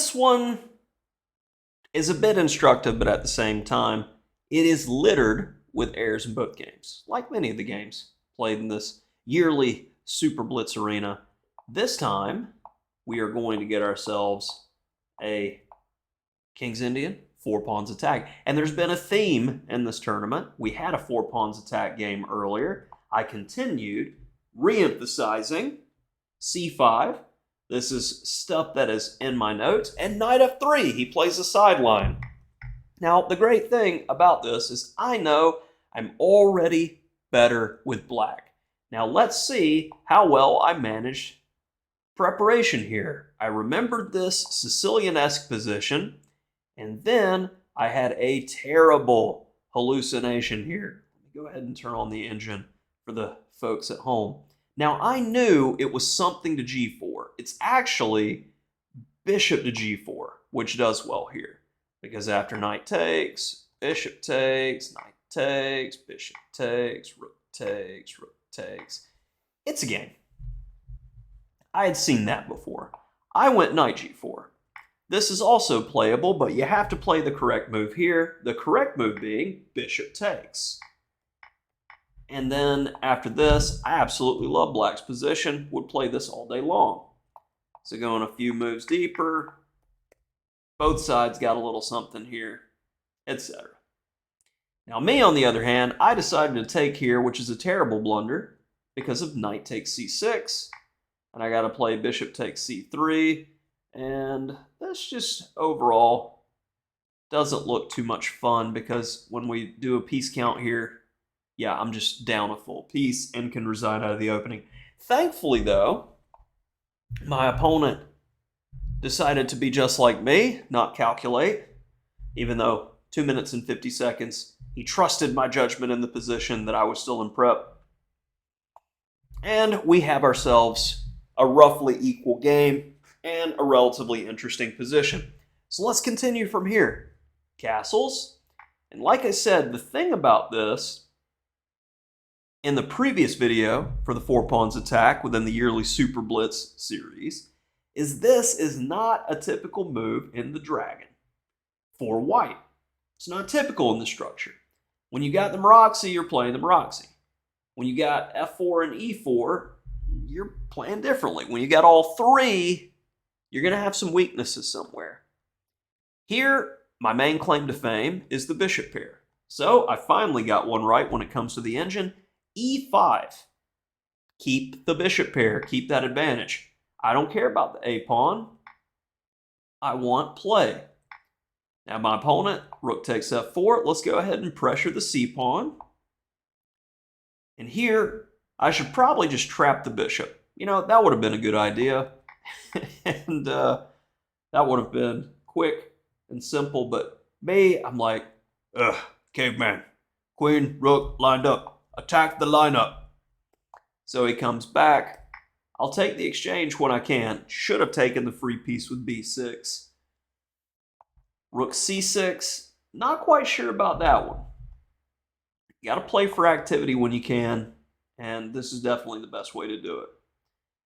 This one is a bit instructive, but at the same time, it is littered with errors in both games, like many of the games played in this yearly Super Blitz Arena. This time, we are going to get ourselves a King's Indian 4-Pawns attack. And there's been a theme in this tournament. We had a 4-Pawns attack game earlier. I continued re-emphasizing C5. This is stuff that is in my notes. And Knight F3, he plays a sideline. Now, the great thing about this is I know I'm already better with black. Now, let's see how well I managed preparation here. I remembered this Sicilian-esque position, and then I had a terrible hallucination here. Let me go ahead and turn on the engine for the folks at home. Now, I knew it was something to g4. It's actually bishop to g4, which does well here. Because after knight takes, bishop takes, knight takes, bishop takes, rook takes, rook takes. It's a game. I had seen that before. I went knight g4. This is also playable, but you have to play the correct move here. The correct move being bishop takes. And then after this, I absolutely love black's position. Would play this all day long. So going a few moves deeper. Both sides got a little something here, etc. Now me, on the other hand, I decided to take here, which is a terrible blunder, because of knight takes c6. And I got to play bishop takes c3. And this just overall doesn't look too much fun, because when we do a piece count here, yeah, I'm just down a full piece and can resign out of the opening. Thankfully, though, my opponent decided to be just like me, not calculate, even though 2 minutes and 50 seconds, he trusted my judgment in the position that I was still in prep. And we have ourselves a roughly equal game and a relatively interesting position. So let's continue from here. Castles. And like I said, the thing about this, in the previous video for the 4-Pawns attack within the yearly Super Blitz series, is this is not a typical move in the dragon for white. It's not typical in the structure. When you got the Maroczy, you're playing the Maroczy. When you got f4 and e4, you're playing differently. When you got all three, you're going to have some weaknesses somewhere. Here, my main claim to fame is the bishop pair. So I finally got one right when it comes to the engine. e5. Keep the bishop pair. Keep that advantage. I don't care about the a-pawn. I want play. Now my opponent, rook takes f4. Let's go ahead and pressure the c-pawn. And here, I should probably just trap the bishop. You know, that would have been a good idea. And that would have been quick and simple. But me, I'm like, ugh, caveman. Queen, rook, lined up. Attack the lineup. So he comes back. I'll take the exchange when I can. Should have taken the free piece with b6. Rook c6. Not quite sure about that one. You got to play for activity when you can. And this is definitely the best way to do it.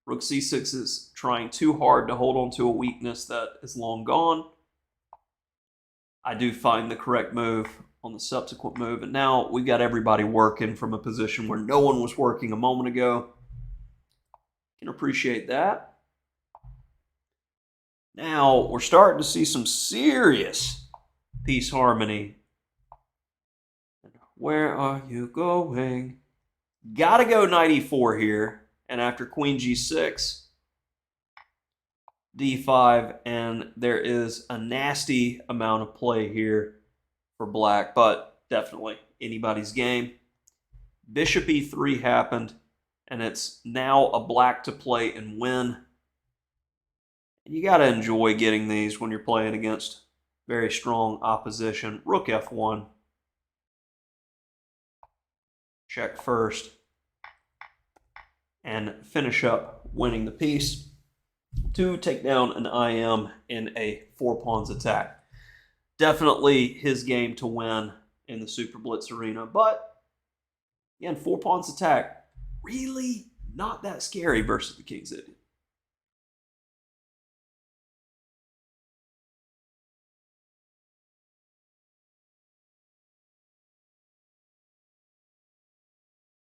Rook c6 is trying too hard to hold on to a weakness that is long gone. I do find the correct move on the subsequent move. And now we've got everybody working from a position where no one was working a moment ago. Can appreciate that. Now we're starting to see some serious piece harmony. Where are you going? Gotta go knight e4 here. And after queen g6, d5, and there is a nasty amount of play here for black, but definitely anybody's game. Bishop e3 happened, and it's now a black to play and win. And you got to enjoy getting these when you're playing against very strong opposition. Rook f1. Check first. And finish up winning the piece to take down an IM in a 4-Pawns attack. Definitely his game to win in the Super Blitz Arena. But, again, 4-Pawns attack, really not that scary versus the King's Indian.